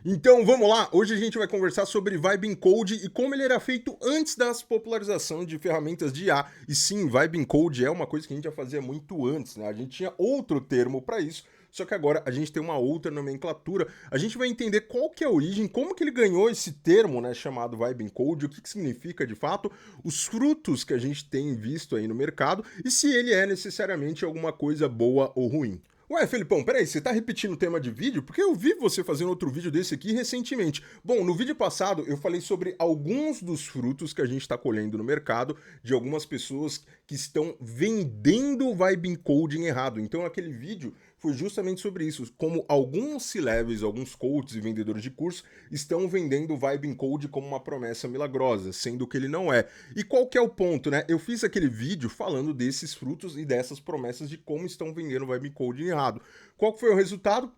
Então vamos lá, hoje a gente vai conversar sobre Vibe Code e como ele era feito antes da popularização de ferramentas de IA. E sim, Vibe Code é uma coisa que a gente já fazia muito antes, né? A gente tinha outro termo para isso, só que agora a gente tem uma outra nomenclatura. A gente vai entender qual que é a origem, como que ele ganhou esse termo, né, chamado Vibe Code, o que que significa de fato, os frutos que a gente tem visto aí no mercado e se ele é necessariamente alguma coisa boa ou ruim. Ué, Felipão, peraí, você tá repetindo o tema de vídeo? Porque eu vi você fazendo outro vídeo desse aqui recentemente. Bom, no vídeo passado eu falei sobre alguns dos frutos que a gente está colhendo no mercado de algumas pessoas que estão vendendo o Vibe Coding errado. Então aquele vídeo foi justamente sobre isso, como alguns C-levels, alguns coaches e vendedores de curso estão vendendo o Vibe Code como uma promessa milagrosa, sendo que ele não é. E qual que é o ponto, né? Eu fiz aquele vídeo falando desses frutos e dessas promessas de como estão vendendo o Vibe Coding errado. Qual que foi o resultado?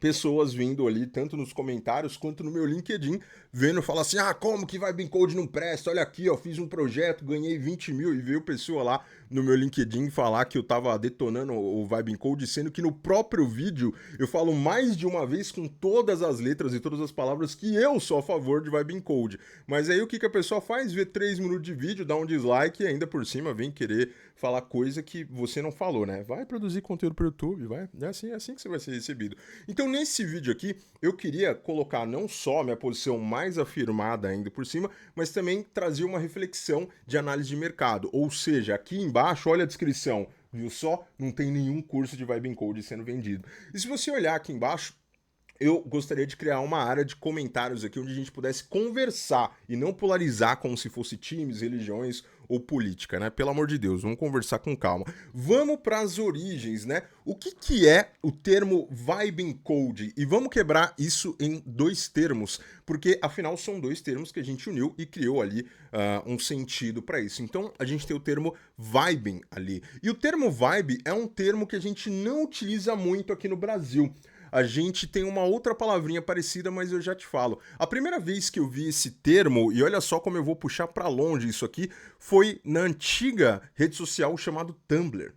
Pessoas vindo ali, tanto nos comentários quanto no meu LinkedIn, vendo, falar assim, ah, como que Vibe Code não presta? Olha aqui, ó, fiz um projeto, ganhei 20 mil, e veio pessoa lá no meu LinkedIn falar que eu tava detonando o Vibe Code, sendo que no próprio vídeo eu falo mais de uma vez com todas as letras e todas as palavras que eu sou a favor de Vibe Code. Mas aí o que a pessoa faz? Vê 3 minutos de vídeo, dá um dislike e ainda por cima vem querer falar coisa que você não falou, né? Vai produzir conteúdo pro YouTube, vai. É assim que você vai ser recebido. Então, nesse vídeo aqui, eu queria colocar não só a minha posição mais afirmada ainda por cima, mas também trazer uma reflexão de análise de mercado. Ou seja, aqui embaixo, olha a descrição, viu só? Não tem nenhum curso de Vibe Code sendo vendido. E se você olhar aqui embaixo, eu gostaria de criar uma área de comentários aqui onde a gente pudesse conversar e não polarizar como se fosse times, religiões ou política, né? Pelo amor de Deus, vamos conversar com calma. Vamos para as origens, né? O que é o termo Vibe Code? E vamos quebrar isso em dois termos, porque afinal são dois termos que a gente uniu e criou ali um sentido para isso. Então a gente tem o termo vibing ali. E o termo vibe é um termo que a gente não utiliza muito aqui no Brasil. A gente tem uma outra palavrinha parecida, mas eu já te falo. A primeira vez que eu vi esse termo, e olha só como eu vou puxar para longe isso aqui, foi na antiga rede social chamada Tumblr.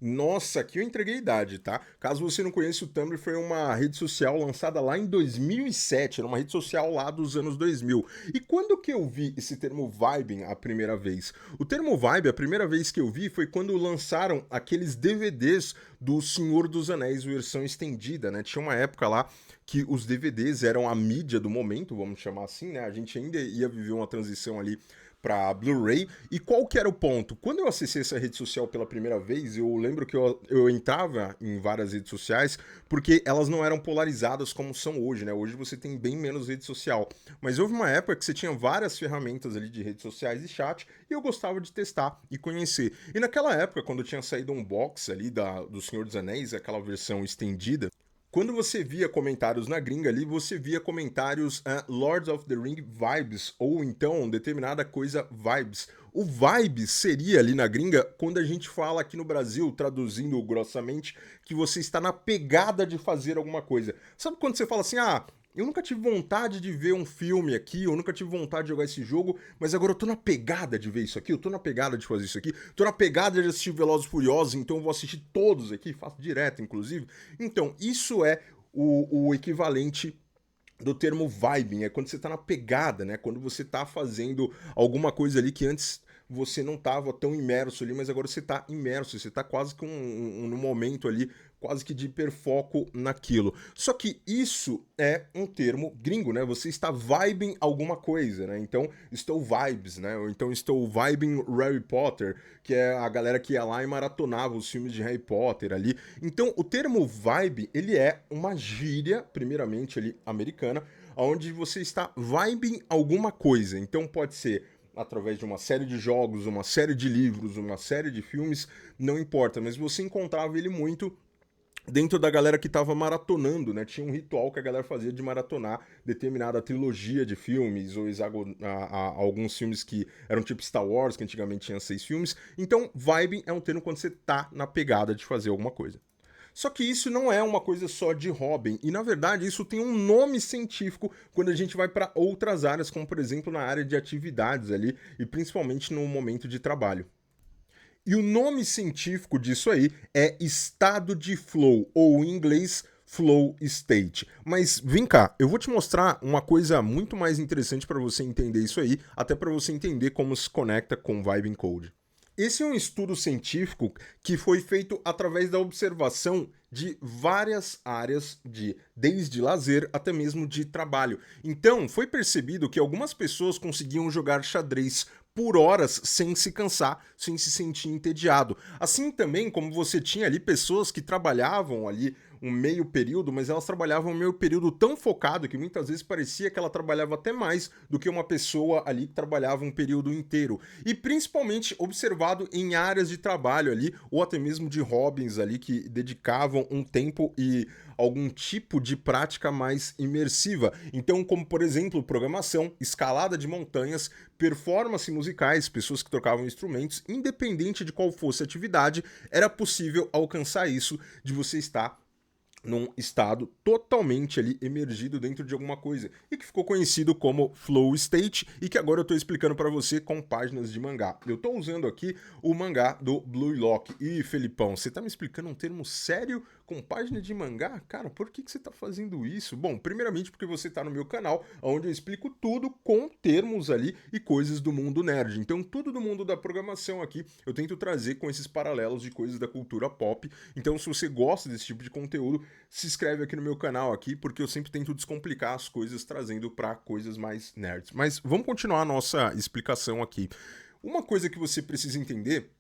Nossa, aqui eu entreguei a idade, tá? Caso você não conheça, o Tumblr foi uma rede social lançada lá em 2007, era uma rede social lá dos anos 2000. E quando que eu vi esse termo vibing a primeira vez? O termo vibe, a primeira vez que eu vi foi quando lançaram aqueles DVDs do Senhor dos Anéis, versão estendida, né? Tinha uma época lá que os DVDs eram a mídia do momento, vamos chamar assim, né? A gente ainda ia viver uma transição ali para Blu-ray. E qual que era o ponto? Quando eu acessei essa rede social pela primeira vez, eu lembro que eu entrava em várias redes sociais porque elas não eram polarizadas como são hoje, né? Hoje você tem bem menos rede social. Mas houve uma época que você tinha várias ferramentas ali de redes sociais e chat e eu gostava de testar e conhecer. E naquela época, quando tinha saído um box ali do Senhor dos Anéis, aquela versão estendida, quando você via comentários na gringa ali, você via comentários Lords of the Ring vibes, ou então determinada coisa vibes. O vibes seria ali na gringa quando a gente fala aqui no Brasil, traduzindo grossamente, que você está na pegada de fazer alguma coisa. Sabe quando você fala assim, ah, eu nunca tive vontade de ver um filme aqui, eu nunca tive vontade de jogar esse jogo, mas agora eu tô na pegada de ver isso aqui, eu tô na pegada de fazer isso aqui, tô na pegada de assistir Velozes e Furiosos, então eu vou assistir todos aqui, faço direto, inclusive. Então, isso é o equivalente do termo vibing, é quando você tá na pegada, né? Quando você tá fazendo alguma coisa ali que antes você não tava tão imerso ali, mas agora você tá imerso, você tá quase que no momento ali, quase que de hiperfoco naquilo. Só que isso é um termo gringo, né? Você está vibing alguma coisa, né? Então, estou vibes, né? Ou então estou vibing Harry Potter, que é a galera que ia lá e maratonava os filmes de Harry Potter ali. Então, o termo vibe, ele é uma gíria, primeiramente ali, americana, onde você está vibing alguma coisa. Então, pode ser através de uma série de jogos, uma série de livros, uma série de filmes, não importa, mas você encontrava ele muito dentro da galera que tava maratonando, né? Tinha um ritual que a galera fazia de maratonar determinada trilogia de filmes, ou alguns filmes que eram tipo Star Wars, que antigamente tinha 6 filmes. Então, vibing é um termo quando você tá na pegada de fazer alguma coisa. Só que isso não é uma coisa só de hobby, e na verdade isso tem um nome científico quando a gente vai para outras áreas, como por exemplo na área de atividades ali, e principalmente no momento de trabalho. E o nome científico disso aí é estado de flow, ou em inglês, flow state. Mas vem cá, eu vou te mostrar uma coisa muito mais interessante para você entender isso aí, até para você entender como se conecta com Vibe Code. Esse é um estudo científico que foi feito através da observação de várias áreas desde lazer até mesmo de trabalho. Então, foi percebido que algumas pessoas conseguiam jogar xadrez por horas sem se cansar, sem se sentir entediado. Assim também como você tinha ali pessoas que trabalhavam ali um meio período, mas elas trabalhavam um meio período tão focado que muitas vezes parecia que ela trabalhava até mais do que uma pessoa ali que trabalhava um período inteiro. E principalmente observado em áreas de trabalho ali, ou até mesmo de hobbies ali que dedicavam um tempo e algum tipo de prática mais imersiva. Então, como por exemplo, programação, escalada de montanhas, performance musicais, pessoas que tocavam instrumentos, independente de qual fosse a atividade, era possível alcançar isso de você estar num estado totalmente ali emergido dentro de alguma coisa e que ficou conhecido como flow state e que agora eu tô explicando para você com páginas de mangá. Eu tô usando aqui o mangá do Blue Lock. E Felipão, você tá me explicando um termo sério com página de mangá? Cara, por que você tá fazendo isso? Bom, primeiramente porque você tá no meu canal, onde eu explico tudo com termos ali e coisas do mundo nerd. Então tudo do mundo da programação aqui eu tento trazer com esses paralelos de coisas da cultura pop. Então se você gosta desse tipo de conteúdo, se inscreve aqui no meu canal aqui, porque eu sempre tento descomplicar as coisas trazendo para coisas mais nerds. Mas vamos continuar a nossa explicação aqui. Uma coisa que você precisa entender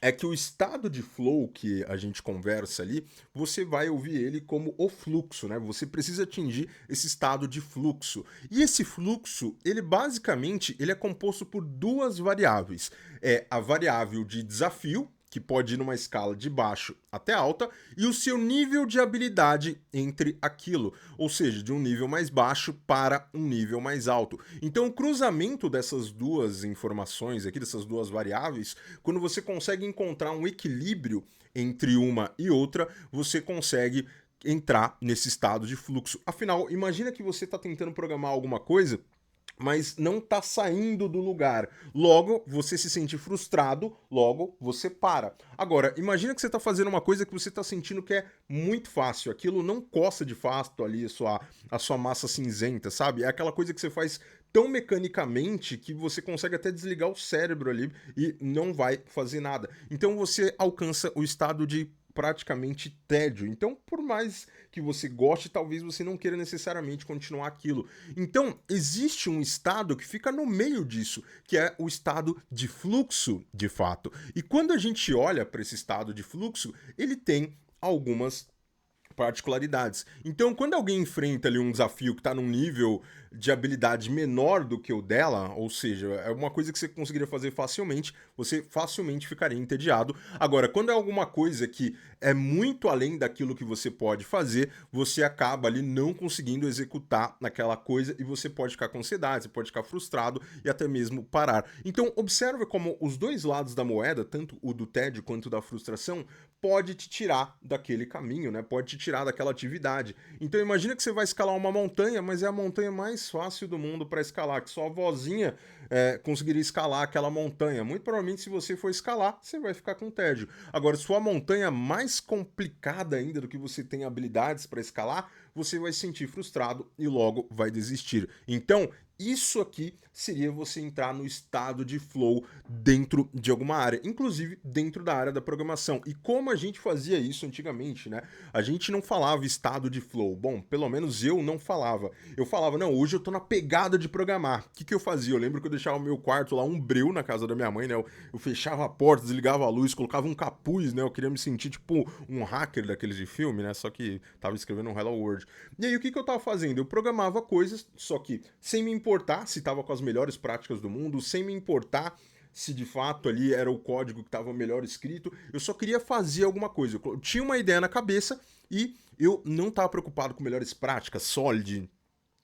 é que o estado de flow que a gente conversa ali, você vai ouvir ele como o fluxo, né? Você precisa atingir esse estado de fluxo. E esse fluxo, ele basicamente, ele é composto por duas variáveis. É a variável de desafio, que pode ir numa escala de baixo até alta, e o seu nível de habilidade entre aquilo, ou seja, de um nível mais baixo para um nível mais alto. Então, o cruzamento dessas duas informações aqui, dessas duas variáveis, quando você consegue encontrar um equilíbrio entre uma e outra, você consegue entrar nesse estado de fluxo. Afinal, imagina que você está tentando programar alguma coisa mas não tá saindo do lugar. Logo, você se sente frustrado, logo você para. Agora, imagina que você tá fazendo uma coisa que você tá sentindo que é muito fácil, aquilo não coça de fato ali a sua massa cinzenta, sabe? É aquela coisa que você faz tão mecanicamente que você consegue até desligar o cérebro ali e não vai fazer nada. Então você alcança o estado de praticamente tédio. Então, por mais que você goste, talvez você não queira necessariamente continuar aquilo. Então, existe um estado que fica no meio disso, que é o estado de fluxo, de fato. E quando a gente olha para esse estado de fluxo, ele tem algumas particularidades. Então, quando alguém enfrenta ali um desafio que está num nível de habilidade menor do que o dela, ou seja, é uma coisa que você conseguiria fazer facilmente, você facilmente ficaria entediado. Agora, quando é alguma coisa que é muito além daquilo que você pode fazer, você acaba ali não conseguindo executar naquela coisa e você pode ficar com ansiedade, você pode ficar frustrado e até mesmo parar. Então, observe como os dois lados da moeda, tanto o do tédio quanto da frustração, pode te tirar daquele caminho, né? Pode te tirar daquela atividade. Então imagina que você vai escalar uma montanha, mas é a montanha mais fácil do mundo para escalar, que só a vozinha conseguiria escalar aquela montanha. Muito provavelmente, se você for escalar, você vai ficar com tédio. Agora, se for a montanha mais complicada ainda do que você tem habilidades para escalar, você vai se sentir frustrado e logo vai desistir. Então, isso aqui seria você entrar no estado de flow dentro de alguma área, inclusive dentro da área da programação. E como a gente fazia isso antigamente, né? A gente não falava estado de flow. Bom, pelo menos eu não falava. Eu falava, não, hoje eu tô na pegada de programar. O que eu fazia? Eu lembro que eu deixava o meu quarto lá um breu na casa da minha mãe, né? Eu fechava a porta, desligava a luz, colocava um capuz, né? Eu queria me sentir tipo um hacker daqueles de filme, né? Só que tava escrevendo um Hello World. E aí o que eu tava fazendo? Eu programava coisas, só que sem me importar se estava com as melhores práticas do mundo, sem me importar se de fato ali era o código que estava melhor escrito, eu só queria fazer alguma coisa. Eu tinha uma ideia na cabeça e eu não estava preocupado com melhores práticas, Solid,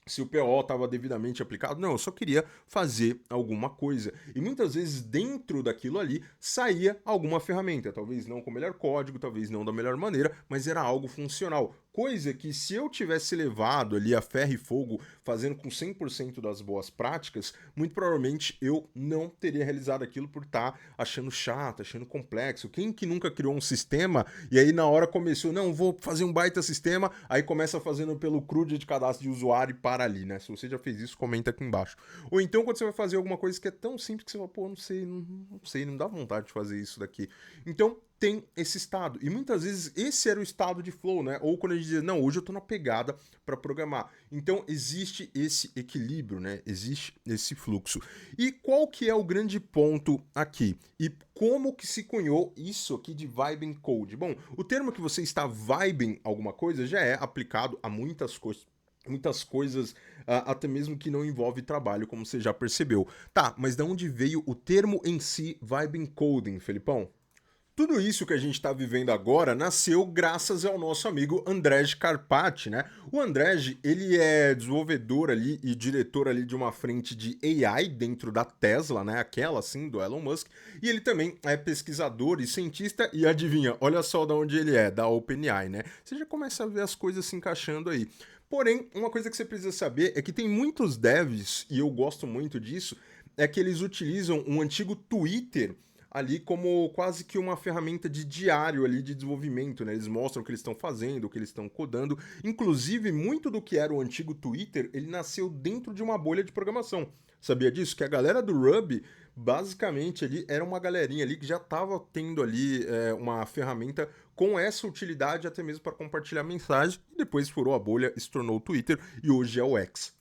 se o PO estava devidamente aplicado. Não, eu só queria fazer alguma coisa. E muitas vezes dentro daquilo ali saía alguma ferramenta. Talvez não com o melhor código, talvez não da melhor maneira, mas era algo funcional. coisa que se eu tivesse levado ali a ferro e fogo, fazendo com 100% das boas práticas, muito provavelmente eu não teria realizado aquilo por estar achando chato, achando complexo. Quem que nunca criou um sistema e aí na hora começou, não, vou fazer um baita sistema, aí começa fazendo pelo CRUD de cadastro de usuário e para ali, né? Se você já fez isso, comenta aqui embaixo. Ou então quando você vai fazer alguma coisa que é tão simples que você fala, pô, não sei, não dá vontade de fazer isso daqui. Então, tem esse estado. E muitas vezes esse era o estado de flow, né? Ou quando a gente diz, não, hoje eu tô na pegada para programar. Então, existe esse equilíbrio, né? Existe esse fluxo. E qual que é o grande ponto aqui? E como que se cunhou isso aqui de vibing code? Bom, o termo que você está vibing alguma coisa já é aplicado a muitas coisas. Muitas coisas, até mesmo que não envolve trabalho, como você já percebeu. Tá, mas de onde veio o termo em si, vibing coding, Felipão? Tudo isso que a gente está vivendo agora nasceu graças ao nosso amigo Andrej Karpathy, né? O Andrej, ele é desenvolvedor ali e diretor ali de uma frente de AI dentro da Tesla, né? Aquela assim do Elon Musk. E ele também é pesquisador e cientista e adivinha, olha só de onde ele é, da OpenAI, né? Você já começa a ver as coisas se encaixando aí. Porém, uma coisa que você precisa saber é que tem muitos devs, e eu gosto muito disso, é que eles utilizam um antigo Twitter ali como quase que uma ferramenta de diário ali de desenvolvimento, né? Eles mostram o que eles estão fazendo, o que eles estão codando. Inclusive, muito do que era o antigo Twitter, ele nasceu dentro de uma bolha de programação. Sabia disso? Que a galera do Ruby, basicamente, ali era uma galerinha ali que já estava tendo ali uma ferramenta com essa utilidade até mesmo para compartilhar mensagem, e depois furou a bolha, se tornou o Twitter e hoje é o X.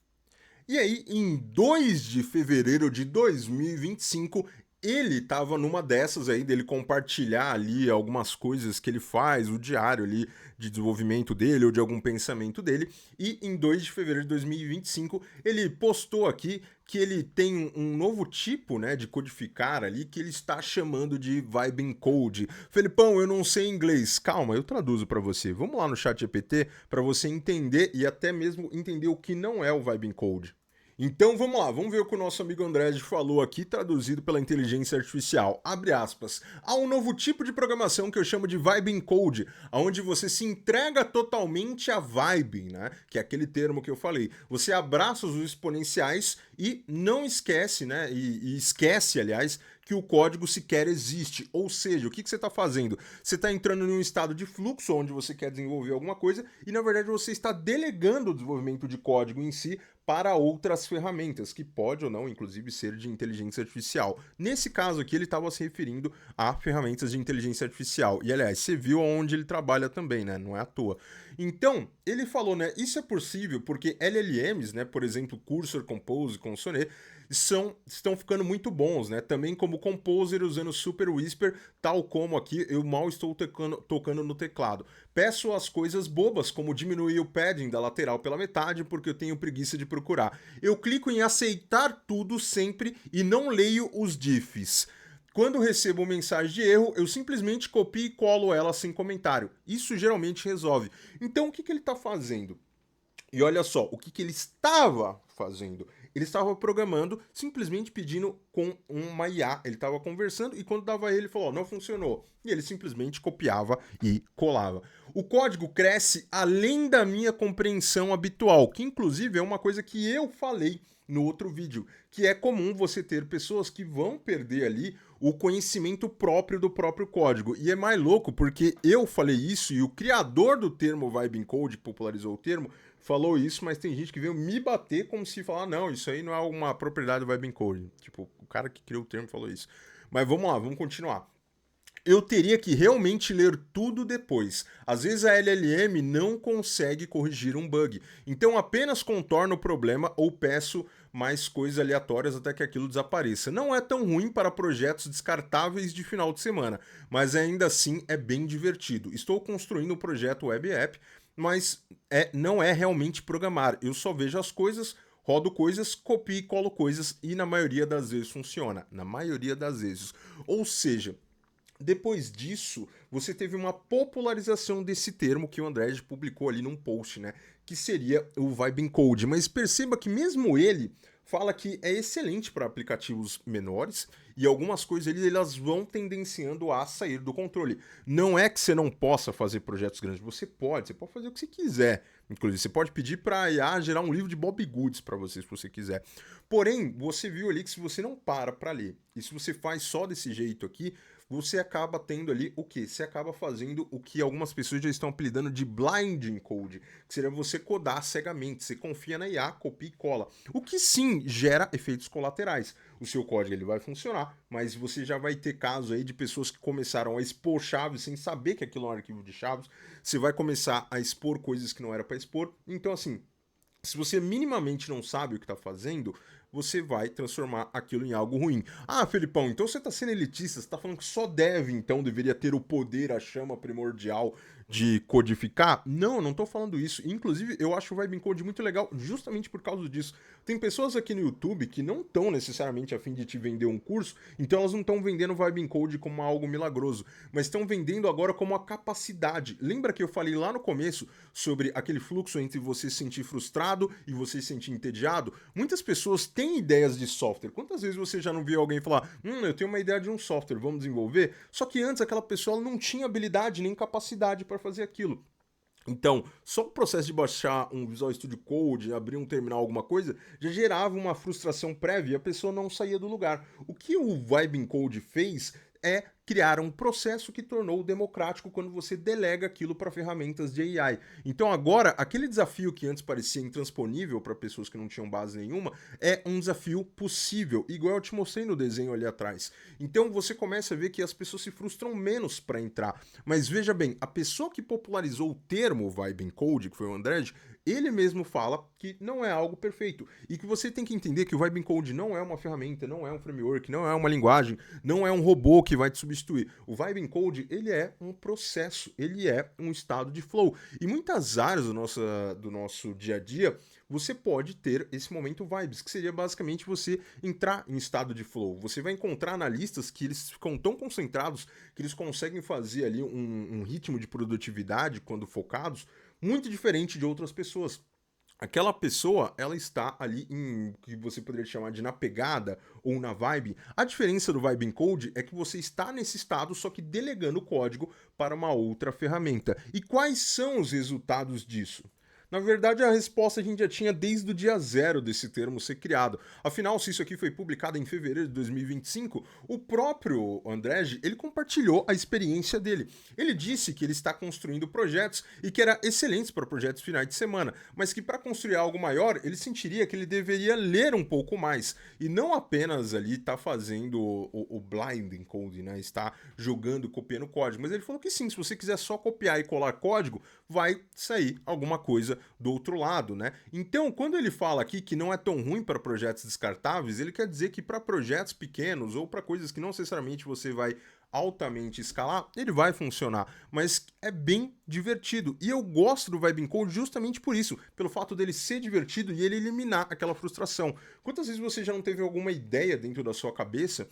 E aí, em 2 de fevereiro de 2025, ele estava numa dessas aí dele compartilhar ali algumas coisas que ele faz, o diário ali de desenvolvimento dele ou de algum pensamento dele. E em 2 de fevereiro de 2025, ele postou aqui que ele tem um novo tipo, né, de codificar ali que ele está chamando de Vibing Code. Felipão, eu não sei inglês. Calma, eu traduzo para você. Vamos lá no ChatGPT para você entender e até mesmo entender o que não é o Vibing Code. Então vamos lá, vamos ver o que o nosso amigo André falou aqui, traduzido pela inteligência artificial. Abre aspas. Há um novo tipo de programação que eu chamo de Vibing Code, onde você se entrega totalmente a vibing, né? Que é aquele termo que eu falei. Você abraça os exponenciais e não esquece, né? E esquece, aliás, que o código sequer existe. Ou seja, o que você está fazendo? Você está entrando em um estado de fluxo onde você quer desenvolver alguma coisa e, na verdade, você está delegando o desenvolvimento de código em si para outras ferramentas, que pode ou não, inclusive, ser de inteligência artificial. Nesse caso aqui, ele estava se referindo a ferramentas de inteligência artificial. E, aliás, você viu onde ele trabalha também, né? Não é à toa. Então, ele falou, né? Isso é possível porque LLMs, né? Por exemplo, Cursor, Compose, Consonnet, estão ficando muito bons, né? Também como Composer usando Super Whisper, tal como aqui eu mal estou tocando no teclado. Peço as coisas bobas, como diminuir o padding da lateral pela metade, porque eu tenho preguiça de procurar. Eu clico em aceitar tudo sempre e não leio os diffs. Quando recebo mensagem de erro, eu simplesmente copio e colo ela sem comentário. Isso geralmente resolve. Então o que ele está fazendo? E olha só, o que ele estava fazendo? Ele estava programando, simplesmente pedindo com uma IA. Ele estava conversando e quando dava ele falou, não funcionou. E ele simplesmente copiava e colava. O código cresce além da minha compreensão habitual, que inclusive é uma coisa que eu falei no outro vídeo, que é comum você ter pessoas que vão perder ali o conhecimento próprio do próprio código. E é mais louco porque eu falei isso e o criador do termo Vibing Code, que popularizou o termo, falou isso, mas tem gente que veio me bater como se falar, não, isso aí não é uma propriedade do Vibing Code. Tipo, o cara que criou o termo falou isso. Mas vamos lá, vamos continuar. Eu teria que realmente ler tudo depois. Às vezes a LLM não consegue corrigir um bug. Então apenas contorno o problema ou peço mais coisas aleatórias até que aquilo desapareça. Não é tão ruim para projetos descartáveis de final de semana, mas ainda assim é bem divertido. Estou construindo um projeto web app, mas não é realmente programar. Eu só vejo as coisas, rodo coisas, copio e colo coisas e na maioria das vezes funciona. Na maioria das vezes. Ou seja, depois disso, você teve uma popularização desse termo que o André publicou ali num post, né? Que seria o Vibing Code. Mas perceba que mesmo ele fala que é excelente para aplicativos menores e algumas coisas ali elas vão tendenciando a sair do controle. Não é que você não possa fazer projetos grandes, você pode fazer o que você quiser. Inclusive, você pode pedir para a IA gerar um livro de Bob Goods para você, se você quiser. Porém, você viu ali que se você não para ler, e se você faz só desse jeito aqui, você acaba tendo ali o quê? Você acaba fazendo o que algumas pessoas já estão apelidando de blinding code, que seria você codar cegamente. Você confia na IA, copia e cola. O que sim gera efeitos colaterais. O seu código ele vai funcionar, mas você já vai ter casos aí de pessoas que começaram a expor chaves sem saber que aquilo é um arquivo de chaves. Você vai começar a expor coisas que não era para expor. Então, assim, se você minimamente não sabe o que está fazendo, você vai transformar aquilo em algo ruim. Ah, Felipão, então você está sendo elitista, você está falando que só deve, então, deveria ter o poder, a chama primordial de codificar? Não, não estou falando isso. Inclusive, eu acho o Vibe Code muito legal justamente por causa disso. Tem pessoas aqui no YouTube que não estão necessariamente a fim de te vender um curso, então elas não estão vendendo o Vibe Code como algo milagroso, mas estão vendendo agora como a capacidade. Lembra que eu falei lá no começo sobre aquele fluxo entre você se sentir frustrado e você se sentir entediado? Muitas pessoas têm ideias de software. Quantas vezes você já não viu alguém falar, eu tenho uma ideia de um software, vamos desenvolver? Só que antes aquela pessoa não tinha habilidade nem capacidade para fazer aquilo. Então, só o processo de baixar um Visual Studio Code, abrir um terminal, alguma coisa, já gerava uma frustração prévia e a pessoa não saía do lugar. O que o Vibe Code fez é criar um processo que tornou democrático quando você delega aquilo para ferramentas de AI. Então agora, aquele desafio que antes parecia intransponível para pessoas que não tinham base nenhuma, é um desafio possível, igual eu te mostrei no desenho ali atrás. Então você começa a ver que as pessoas se frustram menos para entrar. Mas veja bem, a pessoa que popularizou o termo Vibe Code, que foi o Andrej, ele mesmo fala que não é algo perfeito e que você tem que entender que o Vibe Code não é uma ferramenta, não é um framework, não é uma linguagem, não é um robô que vai te substituir. O Vibe Code, ele é um processo, ele é um estado de flow. E muitas áreas do nosso dia a dia, você pode ter esse momento vibes, que seria basicamente você entrar em estado de flow. Você vai encontrar analistas que eles ficam tão concentrados que eles conseguem fazer ali um ritmo de produtividade quando focados, muito diferente de outras pessoas. Aquela pessoa, ela está ali em que você poderia chamar de na pegada ou na vibe. A diferença do Vibe Code é que você está nesse estado, só que delegando o código para uma outra ferramenta. E quais são os resultados disso? Na verdade, a resposta a gente já tinha desde o dia zero desse termo ser criado. Afinal, se isso aqui foi publicado em fevereiro de 2025, o próprio Andrej, ele compartilhou a experiência dele. Ele disse que ele está construindo projetos e que era excelentes para projetos finais de semana, mas que para construir algo maior, ele sentiria que ele deveria ler um pouco mais e não apenas ali estar fazendo o blinding code, né? Está jogando, copiando código. Mas ele falou que sim, se você quiser só copiar e colar código, vai sair alguma coisa do outro lado, né? Então, quando ele fala aqui que não é tão ruim para projetos descartáveis, ele quer dizer que para projetos pequenos ou para coisas que não necessariamente você vai altamente escalar, ele vai funcionar, mas é bem divertido. E eu gosto do Vibe Code justamente por isso, pelo fato dele ser divertido e ele eliminar aquela frustração. Quantas vezes você já não teve alguma ideia dentro da sua cabeça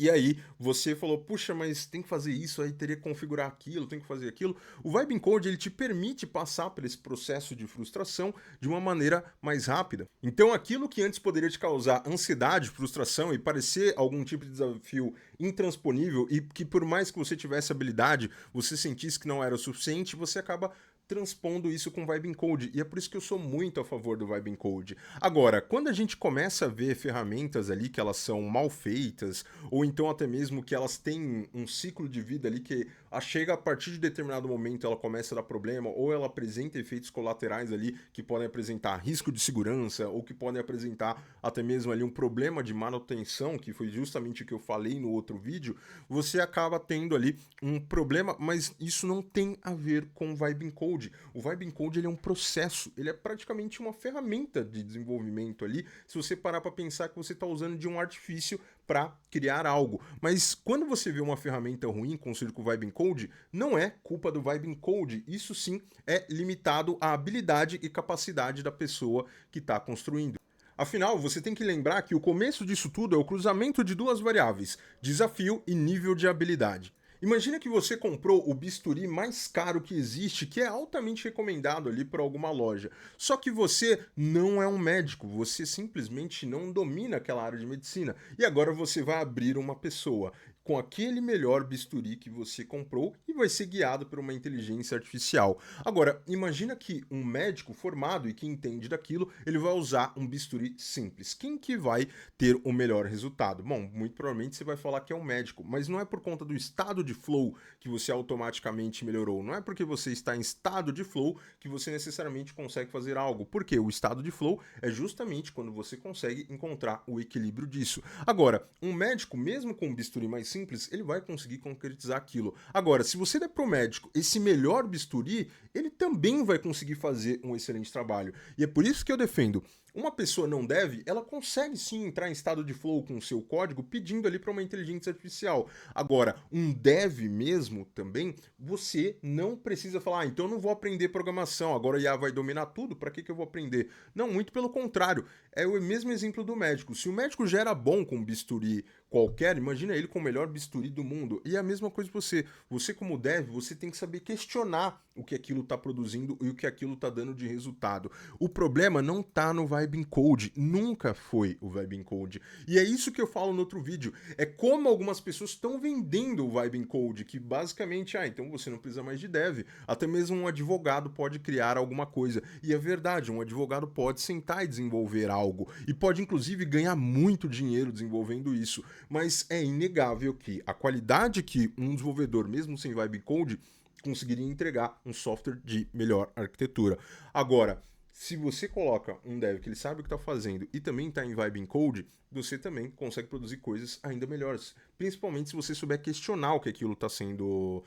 e aí você falou, puxa, mas tem que fazer isso, aí teria que configurar aquilo, tem que fazer aquilo. O Vibe Code, ele te permite passar por esse processo de frustração de uma maneira mais rápida. Então aquilo que antes poderia te causar ansiedade, frustração e parecer algum tipo de desafio intransponível e que por mais que você tivesse habilidade, você sentisse que não era o suficiente, você acaba transpondo isso com Vibe Code, e é por isso que eu sou muito a favor do Vibe Code. Agora, quando a gente começa a ver ferramentas ali que elas são mal feitas, ou então até mesmo que elas têm um ciclo de vida ali que chega a partir de determinado momento ela começa a dar problema, ou ela apresenta efeitos colaterais ali que podem apresentar risco de segurança, ou que podem apresentar até mesmo ali um problema de manutenção, que foi justamente o que eu falei no outro vídeo, você acaba tendo ali um problema, mas isso não tem a ver com Vibe Code. O Vibe Code, ele é um processo, ele é praticamente uma ferramenta de desenvolvimento ali, se você parar para pensar que você está usando de um artifício para criar algo. Mas quando você vê uma ferramenta ruim construída com o Vibe Code, não é culpa do Vibe Code, isso sim é limitado à habilidade e capacidade da pessoa que está construindo. Afinal, você tem que lembrar que o começo disso tudo é o cruzamento de duas variáveis, desafio e nível de habilidade. Imagina que você comprou o bisturi mais caro que existe, que é altamente recomendado ali por alguma loja. Só que você não é um médico, você simplesmente não domina aquela área de medicina. E agora você vai abrir uma pessoa com aquele melhor bisturi que você comprou e vai ser guiado por uma inteligência artificial. Agora, imagina que um médico formado e que entende daquilo, ele vai usar um bisturi simples. Quem que vai ter o melhor resultado? Bom, muito provavelmente você vai falar que é um médico, mas não é por conta do estado de flow que você automaticamente melhorou. Não é porque você está em estado de flow que você necessariamente consegue fazer algo. Porque o estado de flow é justamente quando você consegue encontrar o equilíbrio disso. Agora, um médico, mesmo com um bisturi mais simples, ele vai conseguir concretizar aquilo. Agora, se você der para o médico esse melhor bisturi, ele também vai conseguir fazer um excelente trabalho. E é por isso que eu defendo. Uma pessoa não deve, ela consegue sim entrar em estado de flow com o seu código pedindo ali para uma inteligência artificial. Agora, um deve mesmo também, você não precisa falar, então eu não vou aprender programação, agora a IA vai dominar tudo, para que eu vou aprender? Não, muito pelo contrário. É o mesmo exemplo do médico. Se o médico já era bom com bisturi qualquer, imagina ele com o melhor bisturi do mundo. E é a mesma coisa você. Você como dev, você tem que saber questionar o que aquilo está produzindo e o que aquilo está dando de resultado. O problema não está no Vibe Code, nunca foi o Vibe Code. E é isso que eu falo no outro vídeo. É como algumas pessoas estão vendendo o Vibe Code, que basicamente, então você não precisa mais de dev. Até mesmo um advogado pode criar alguma coisa. E é verdade, um advogado pode sentar e desenvolver algo. E pode inclusive ganhar muito dinheiro desenvolvendo isso. Mas é inegável que a qualidade que um desenvolvedor, mesmo sem Vibe Code, conseguiria entregar um software de melhor arquitetura. Agora, se você coloca um dev que ele sabe o que está fazendo e também está em Vibe Code, você também consegue produzir coisas ainda melhores. Principalmente se você souber questionar o que aquilo está sendo,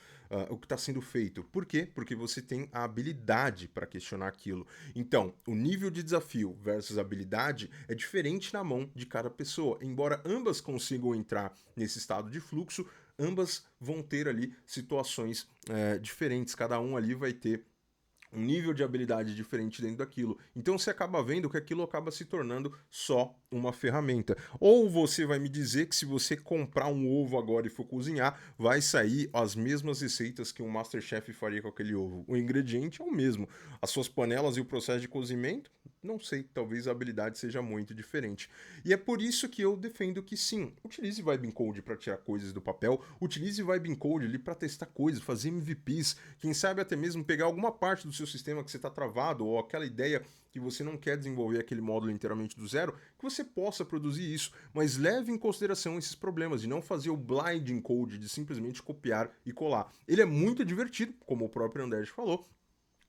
o que está sendo feito. Por quê? Porque você tem a habilidade para questionar aquilo. Então, o nível de desafio versus habilidade é diferente na mão de cada pessoa. Embora ambas consigam entrar nesse estado de fluxo, ambas vão ter ali situações diferentes. Cada um ali vai ter um nível de habilidade diferente dentro daquilo. Então você acaba vendo que aquilo acaba se tornando só uma ferramenta. Ou você vai me dizer que se você comprar um ovo agora e for cozinhar, vai sair as mesmas receitas que um Masterchef faria com aquele ovo. O ingrediente é o mesmo. As suas panelas e o processo de cozimento, não sei, talvez a habilidade seja muito diferente. E é por isso que eu defendo que sim, utilize Vibe Code para tirar coisas do papel, utilize Vibe Code ali para testar coisas, fazer MVPs, quem sabe até mesmo pegar alguma parte do seu sistema que você está travado ou aquela ideia que você não quer desenvolver aquele módulo inteiramente do zero, que você possa produzir isso, mas leve em consideração esses problemas de não fazer o blind code, de simplesmente copiar e colar. Ele é muito divertido, como o próprio André falou,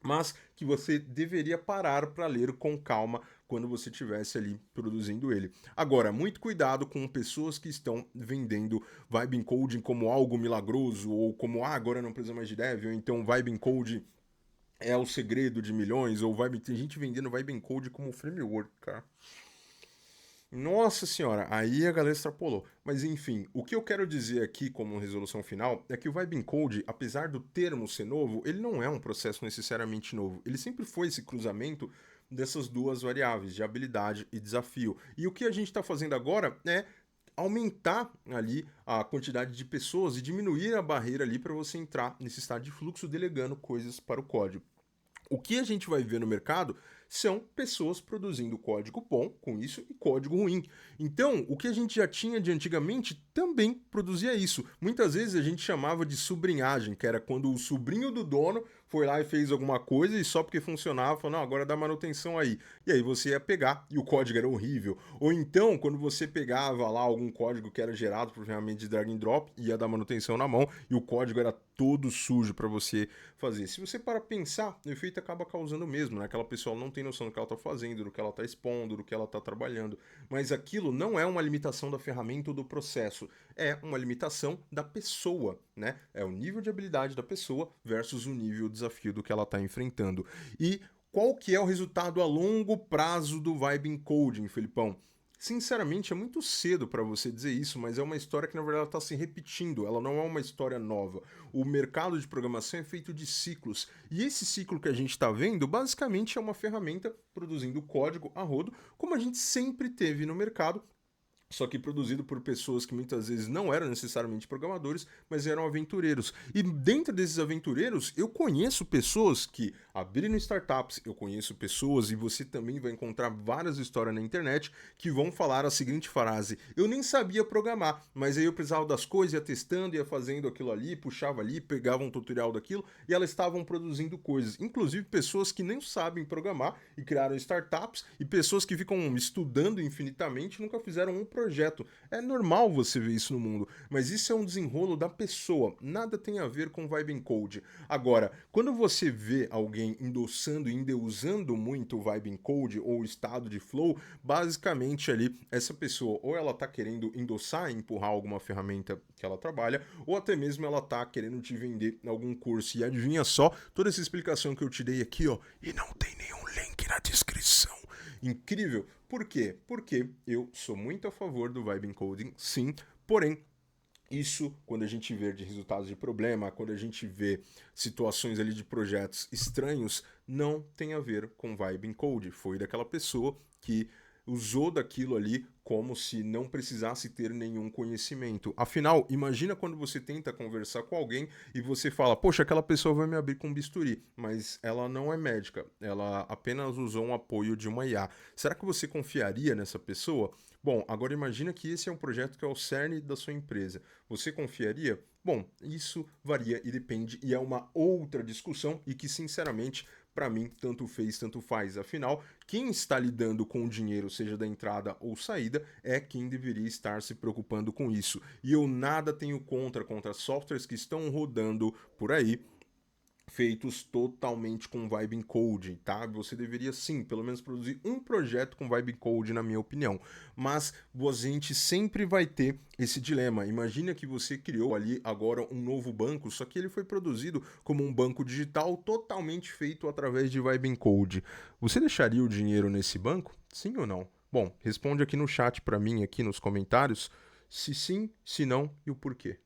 mas que você deveria parar para ler com calma quando você estivesse ali produzindo ele. Agora, muito cuidado com pessoas que estão vendendo Vibe Coding como algo milagroso, ou como, agora não precisa mais de dev, ou então Vibe Code é o segredo de milhões, ou tem gente vendendo Vibe Code como framework, cara. Nossa senhora, aí a galera extrapolou. Mas enfim, o que eu quero dizer aqui como resolução final é que o Vibe Code, apesar do termo ser novo, ele não é um processo necessariamente novo. Ele sempre foi esse cruzamento dessas duas variáveis, de habilidade e desafio. E o que a gente está fazendo agora é aumentar ali a quantidade de pessoas e diminuir a barreira ali para você entrar nesse estado de fluxo delegando coisas para o código. O que a gente vai ver no mercado são pessoas produzindo código bom com isso e código ruim. Então, o que a gente já tinha de antigamente também produzia isso. Muitas vezes a gente chamava de sobrinhagem, que era quando o sobrinho do dono foi lá e fez alguma coisa e só porque funcionava, falou, não, agora dá manutenção aí. E aí você ia pegar e o código era horrível. Ou então, quando você pegava lá algum código que era gerado por ferramenta de drag and drop, ia dar manutenção na mão e o código era todo sujo para você fazer. Se você para pensar, o efeito acaba causando o mesmo, né? Aquela pessoa não tem noção do que ela está fazendo, do que ela está expondo, do que ela está trabalhando. Mas aquilo não é uma limitação da ferramenta ou do processo, é uma limitação da pessoa, né? É o nível de habilidade da pessoa versus o nível de desafio do que ela está enfrentando. E qual que é o resultado a longo prazo do Vibe Coding, Felipão? Sinceramente, é muito cedo para você dizer isso, mas é uma história que na verdade está se repetindo, ela não é uma história nova. O mercado de programação é feito de ciclos, e esse ciclo que a gente está vendo basicamente é uma ferramenta produzindo código a rodo, como a gente sempre teve no mercado, só que produzido por pessoas que muitas vezes não eram necessariamente programadores, mas eram aventureiros. E dentro desses aventureiros, eu conheço pessoas que abriram startups, eu conheço pessoas, e você também vai encontrar várias histórias na internet, que vão falar a seguinte frase: eu nem sabia programar, mas aí eu precisava das coisas, ia testando, ia fazendo aquilo ali, puxava ali, pegava um tutorial daquilo, e elas estavam produzindo coisas. Inclusive pessoas que nem sabem programar e criaram startups, e pessoas que ficam estudando infinitamente e nunca fizeram um projeto. É normal você ver isso no mundo, mas isso é um desenrolo da pessoa, nada tem a ver com Vibe Code. Agora, quando você vê alguém endossando e endeusando muito o Vibe Code ou o estado de flow, basicamente ali essa pessoa ou ela tá querendo endossar e empurrar alguma ferramenta que ela trabalha, ou até mesmo ela tá querendo te vender algum curso. E adivinha só, toda essa explicação que eu te dei aqui, ó, e não tem nenhum link na descrição. Incrível. Por quê? Porque eu sou muito a favor do Vibe Coding, sim, porém isso, quando a gente vê de resultados de problema, quando a gente vê situações ali de projetos estranhos, não tem a ver com Vibe Code. Foi daquela pessoa que usou daquilo ali como se não precisasse ter nenhum conhecimento. Afinal, imagina quando você tenta conversar com alguém e você fala: poxa, aquela pessoa vai me abrir com bisturi, mas ela não é médica, ela apenas usou um apoio de uma IA. Será que você confiaria nessa pessoa? Bom, agora imagina que esse é um projeto que é o cerne da sua empresa. Você confiaria? Bom, isso varia e depende, e é uma outra discussão e que, sinceramente, para mim, tanto fez, tanto faz. Afinal, quem está lidando com o dinheiro, seja da entrada ou saída, é quem deveria estar se preocupando com isso. E eu nada tenho contra softwares que estão rodando por aí, feitos totalmente com Vibe Code, tá? Você deveria sim, pelo menos produzir um projeto com Vibe Code, na minha opinião. Mas a gente sempre vai ter esse dilema. Imagina que você criou ali agora um novo banco, só que ele foi produzido como um banco digital totalmente feito através de Vibe Code. Você deixaria o dinheiro nesse banco? Sim ou não? Bom, responde aqui no chat para mim, aqui nos comentários, se sim, se não e o porquê.